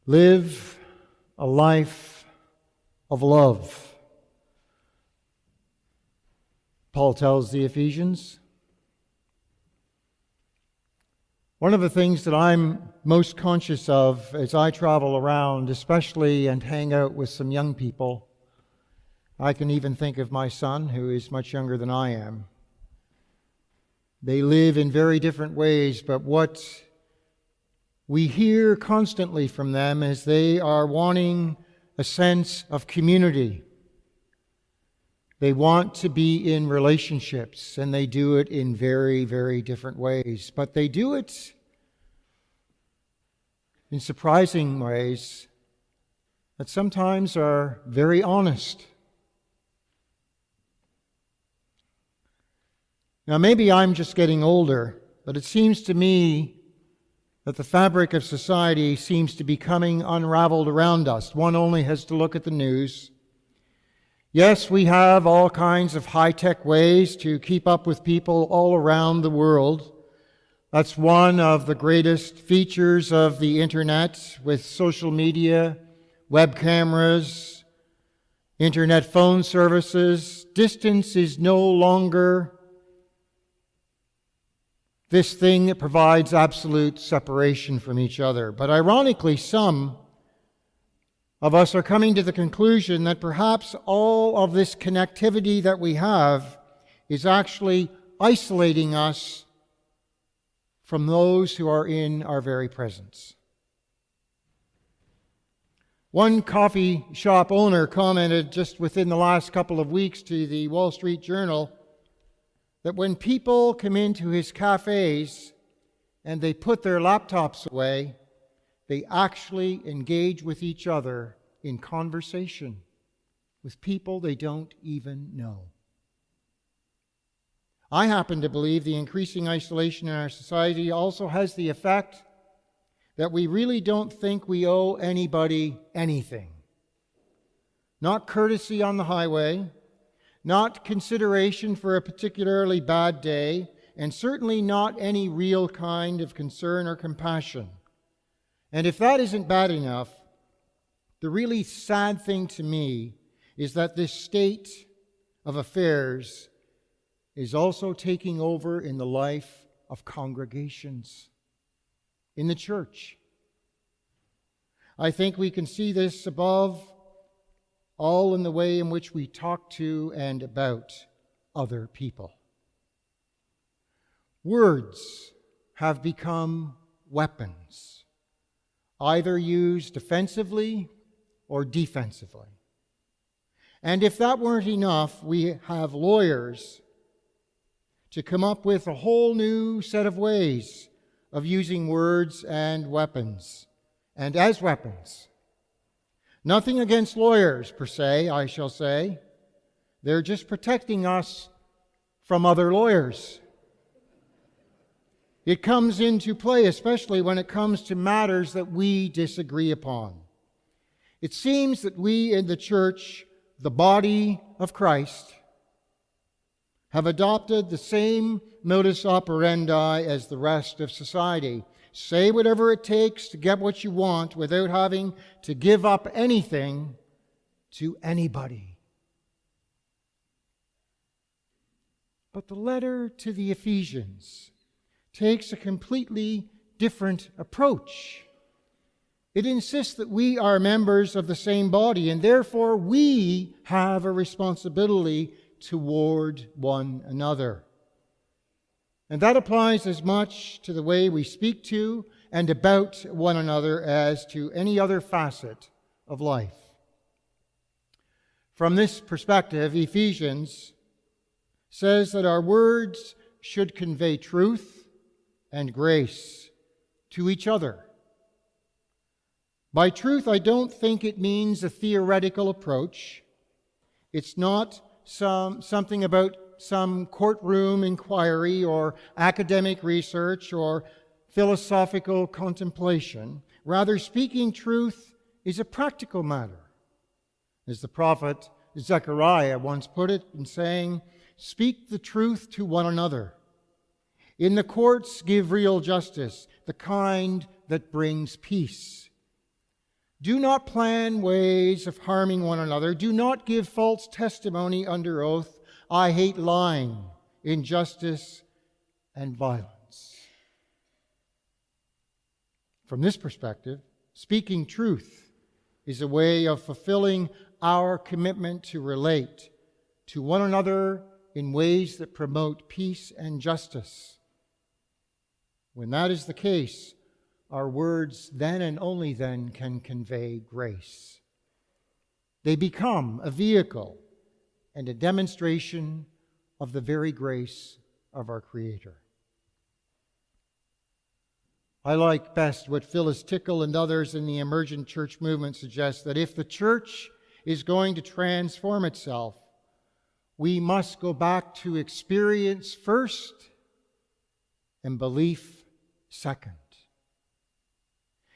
Live a life of love. Paul tells the Ephesians. One of the things that I'm most conscious of as I travel around, especially and hang out with some young people, I can even think of my son, who is much younger than I am. They live in very different ways, but what we hear constantly from them is they are wanting a sense of community. They want to be in relationships, and they do it in very, very different ways. But they do it in surprising ways that sometimes are very honest. Now, maybe I'm just getting older, but it seems to me that the fabric of society seems to be becoming unraveled around us. One only has to look at the news. Yes, we have all kinds of high-tech ways to keep up with people all around the world. That's one of the greatest features of the internet, with social media, web cameras, internet phone services. Distance is no longer this thing that provides absolute separation from each other. But ironically, some of us are coming to the conclusion that perhaps all of this connectivity that we have is actually isolating us from those who are in our very presence. One coffee shop owner commented just within the last couple of weeks to the Wall Street Journal that when people come into his cafes and they put their laptops away, they actually engage with each other in conversation with people they don't even know. I happen to believe the increasing isolation in our society also has the effect that we really don't think we owe anybody anything. Not courtesy on the highway, not consideration for a particularly bad day, and certainly not any real kind of concern or compassion. And if that isn't bad enough, the really sad thing to me is that this state of affairs is also taking over in the life of congregations, in the church. I think we can see this above all in the way in which we talk to and about other people. Words have become weapons, either used offensively or defensively. And if that weren't enough, we have lawyers to come up with a whole new set of ways of using words and weapons, and as weapons. Nothing against lawyers, per se, I shall say. They're just protecting us from other lawyers. It comes into play, especially when it comes to matters that we disagree upon. It seems that we in the church, the body of Christ, have adopted the same modus operandi as the rest of society. Say whatever it takes to get what you want without having to give up anything to anybody. But the letter to the Ephesians takes a completely different approach. It insists that we are members of the same body, and therefore we have a responsibility toward one another. And that applies as much to the way we speak to and about one another as to any other facet of life. From this perspective, Ephesians says that our words should convey truth and grace to each other. By truth, I don't think it means a theoretical approach. It's not something about some courtroom inquiry or academic research or philosophical contemplation. Rather, speaking truth is a practical matter. As the prophet Zechariah once put it in saying, "Speak the truth to one another. In the courts give real justice, the kind that brings peace." Do not plan ways of harming one another. Do not give false testimony under oath. I hate lying, injustice, and violence. From this perspective, speaking truth is a way of fulfilling our commitment to relate to one another in ways that promote peace and justice. When that is the case, our words then and only then can convey grace. They become a vehicle and a demonstration of the very grace of our Creator. I like best what Phyllis Tickle and others in the emergent church movement suggest, that if the church is going to transform itself, we must go back to experience first and belief second.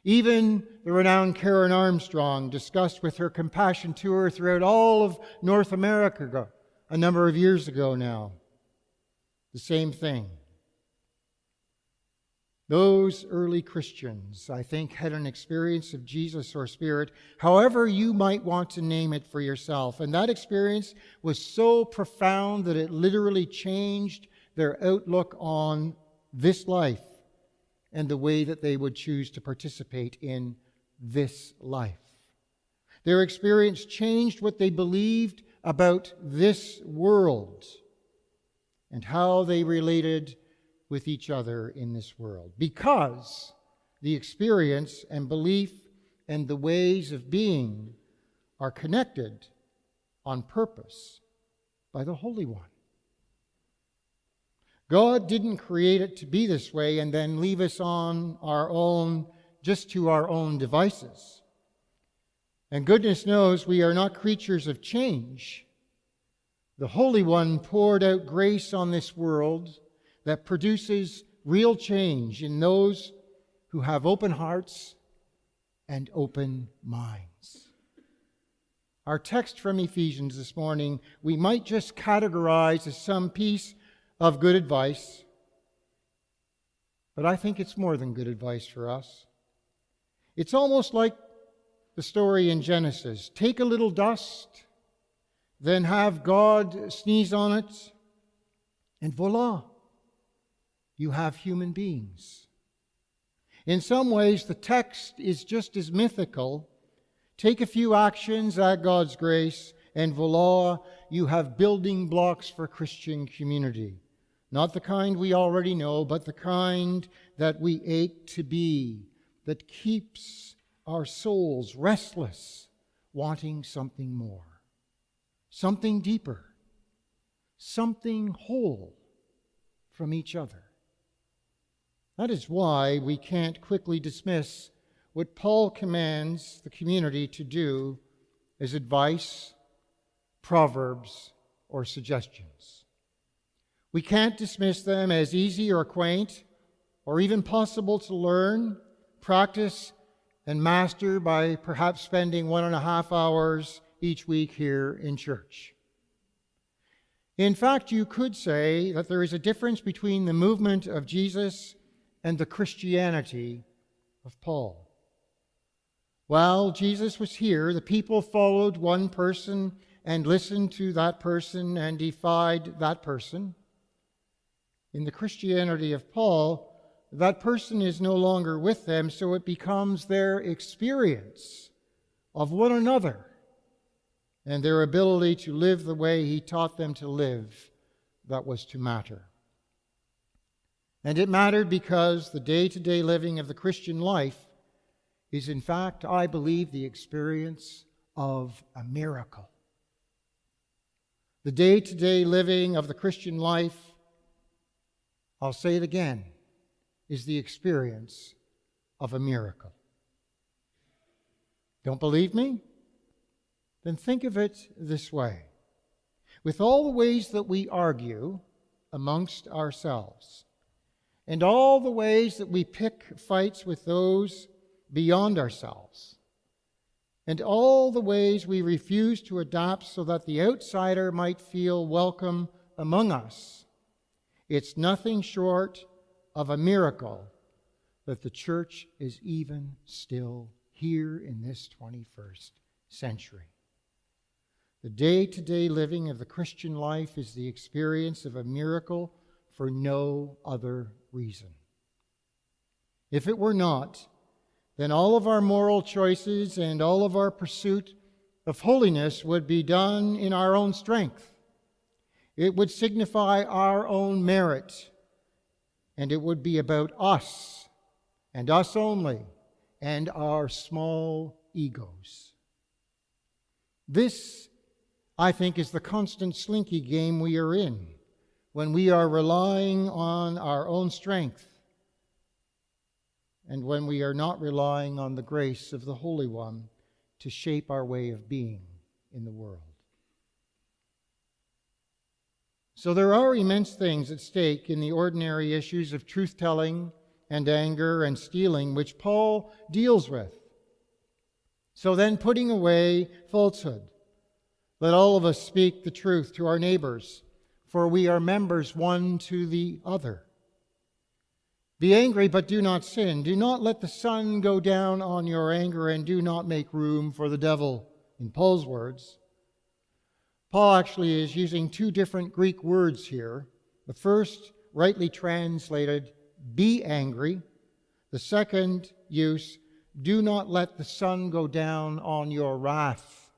Even the renowned Karen Armstrong discussed with her Compassion Tour throughout all of North America a number of years ago now the same thing. Those early Christians, I think, had an experience of Jesus or Spirit, however you might want to name it for yourself. And that experience was so profound that it literally changed their outlook on this life and the way that they would choose to participate in this life. Their experience changed what they believed about this world and how they related with each other in this world, because the experience and belief and the ways of being are connected on purpose by the Holy One. God didn't create it to be this way and then leave us on our own, just to our own devices. And goodness knows we are not creatures of change. The Holy One poured out grace on this world that produces real change in those who have open hearts and open minds. Our text from Ephesians this morning, we might just categorize as some piece of good advice, but I think it's more than good advice for us. It's almost like the story in Genesis. Take a little dust, then have God sneeze on it, and voila, you have human beings. In some ways, the text is just as mythical. Take a few actions at God's grace, and voila, you have building blocks for Christian community. Not the kind we already know, but the kind that we ache to be, that keeps our souls restless, wanting something more, something deeper, something whole from each other. That is why we can't quickly dismiss what Paul commands the community to do as advice, proverbs, or suggestions. We can't dismiss them as easy or quaint, or even possible to learn, practice, and master by perhaps spending 1.5 hours each week here in church. In fact, you could say that there is a difference between the movement of Jesus and the Christianity of Paul. While Jesus was here, the people followed one person and listened to that person and defied that person. In the Christianity of Paul, that person is no longer with them, so it becomes their experience of one another and their ability to live the way he taught them to live that was to matter. And it mattered because the day-to-day living of the Christian life is, in fact, I believe, the experience of a miracle. The day-to-day living of the Christian life, I'll say it again, is the experience of a miracle. Don't believe me? Then think of it this way. With all the ways that we argue amongst ourselves, and all the ways that we pick fights with those beyond ourselves, and all the ways we refuse to adapt so that the outsider might feel welcome among us, it's nothing short of a miracle that the church is even still here in this 21st century. The day-to-day living of the Christian life is the experience of a miracle for no other reason. If it were not, then all of our moral choices and all of our pursuit of holiness would be done in our own strength. It would signify our own merit, and it would be about us, and us only, and our small egos. This, I think, is the constant slinky game we are in when we are relying on our own strength and when we are not relying on the grace of the Holy One to shape our way of being in the world. So there are immense things at stake in the ordinary issues of truth-telling and anger and stealing, which Paul deals with. So then, putting away falsehood, let all of us speak the truth to our neighbors, for we are members one to the other. Be angry, but do not sin. Do not let the sun go down on your anger, and do not make room for the devil, in Paul's words. Paul actually is using two different Greek words here. The first, rightly translated, be angry. The second use, do not let the sun go down on your wrath.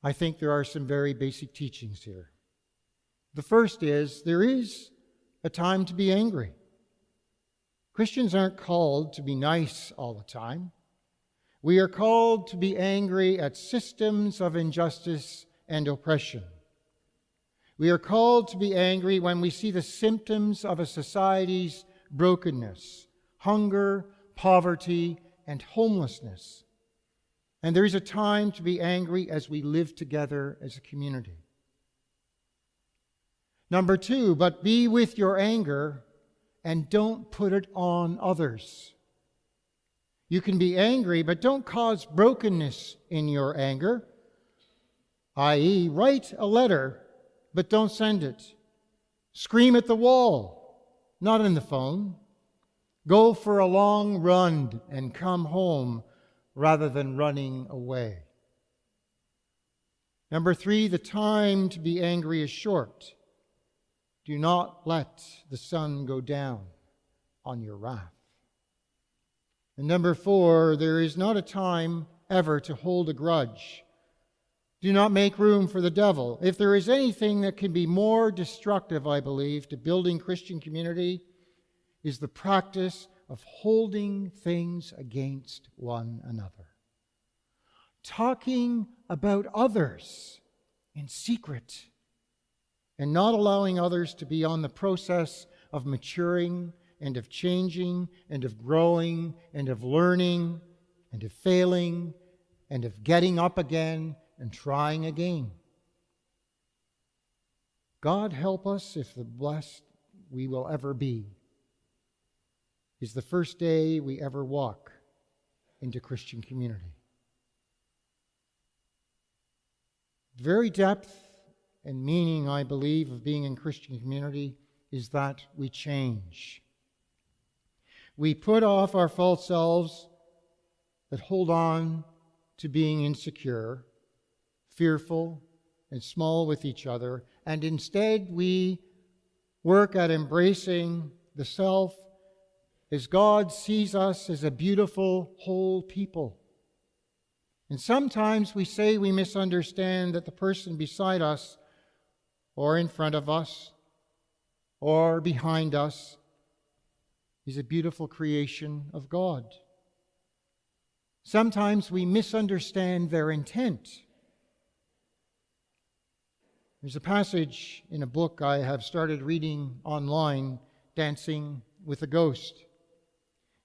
I think there are some very basic teachings here. The first is, there is a time to be angry. Christians aren't called to be nice all the time. We are called to be angry at systems of injustice and oppression. We are called to be angry when we see the symptoms of a society's brokenness, hunger, poverty, and homelessness. And there is a time to be angry as we live together as a community. Number two, but be with your anger and don't put it on others. You can be angry, but don't cause brokenness in your anger, i.e., write a letter, but don't send it. Scream at the wall, not in the phone. Go for a long run and come home rather than running away. Number three, the time to be angry is short. Do not let the sun go down on your wrath. And number four, there is not a time ever to hold a grudge. Do not make room for the devil. If there is anything that can be more destructive, I believe, to building Christian community, is the practice of holding things against one another. Talking about others in secret and not allowing others to be on the process of maturing and of changing, and of growing, and of learning, and of failing, and of getting up again and trying again. God help us if the blessed we will ever be is the first day we ever walk into Christian community. The very depth and meaning, I believe, of being in Christian community is that we change. We put off our false selves that hold on to being insecure, fearful, and small with each other, and instead we work at embracing the self as God sees us as a beautiful, whole people. And sometimes we say we misunderstand that the person beside us, or in front of us, or behind us, is a beautiful creation of God. Sometimes we misunderstand their intent. There's a passage in a book I have started reading online, Dancing with a Ghost.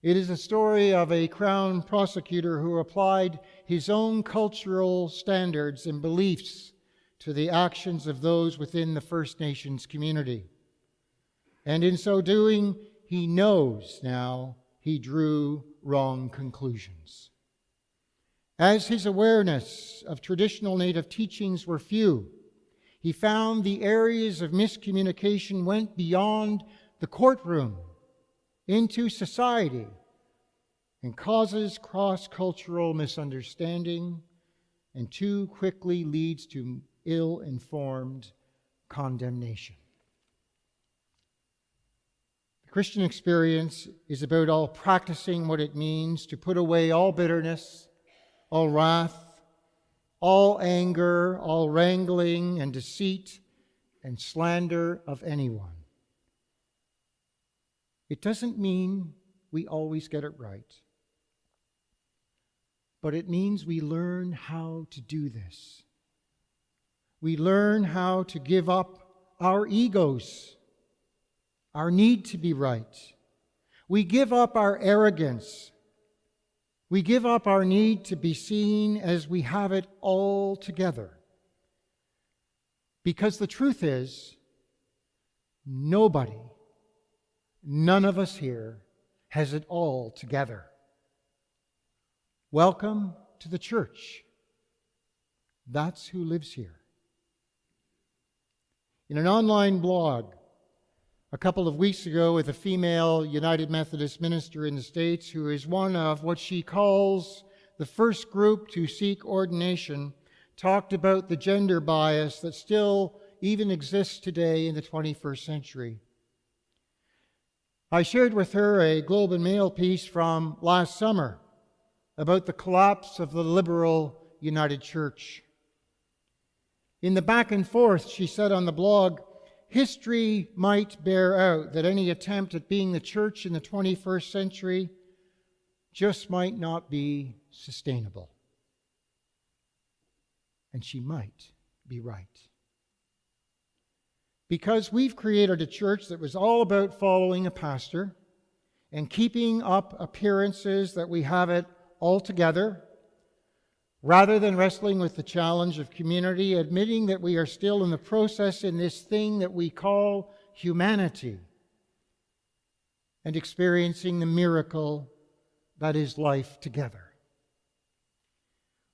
It is a story of a crown prosecutor who applied his own cultural standards and beliefs to the actions of those within the First Nations community. And in so doing, he knows now he drew wrong conclusions. As his awareness of traditional Native teachings were few, he found the areas of miscommunication went beyond the courtroom into society and causes cross-cultural misunderstanding, and too quickly leads to ill-informed condemnation. The Christian experience is about all practicing what it means to put away all bitterness, all wrath, all anger, all wrangling and deceit and slander of anyone. It doesn't mean we always get it right, but it means we learn how to do this. We learn how to give up our egos, our need to be right. We give up our arrogance. We give up our need to be seen as we have it all together. Because the truth is, nobody, none of us here has it all together. Welcome to the church. That's who lives here. In an online blog a couple of weeks ago with a female United Methodist minister in the States who is one of what she calls the first group to seek ordination, talked about the gender bias that still even exists today in the 21st century. I shared with her a Globe and Mail piece from last summer about the collapse of the liberal United Church. In the back and forth, she said on the blog, history might bear out that any attempt at being the church in the 21st century just might not be sustainable. And she might be right. Because we've created a church that was all about following a pastor and keeping up appearances that we have it all together, rather than wrestling with the challenge of community, admitting that we are still in the process in this thing that we call humanity, and experiencing the miracle that is life together.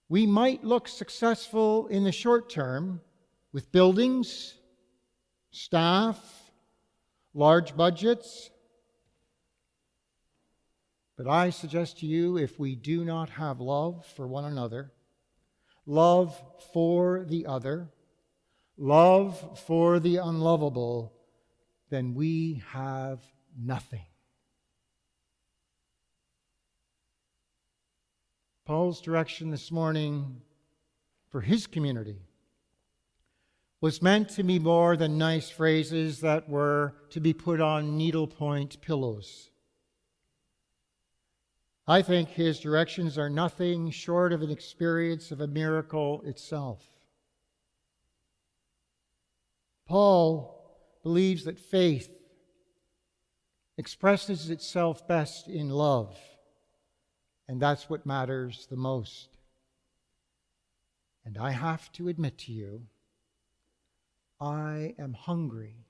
We might look successful in the short term with buildings, staff, large budgets, but I suggest to you, if we do not have love for one another, love for the other, love for the unlovable, then we have nothing. Paul's direction this morning for his community was meant to be more than nice phrases that were to be put on needlepoint pillows. I think his directions are nothing short of an experience of a miracle itself. Paul believes that faith expresses itself best in love, and that's what matters the most. And I have to admit to you, I am hungry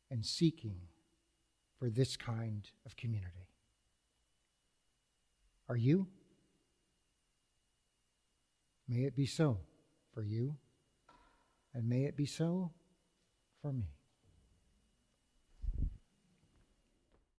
and seeking for this kind of community. Are you? May it be so for you, and may it be so for me.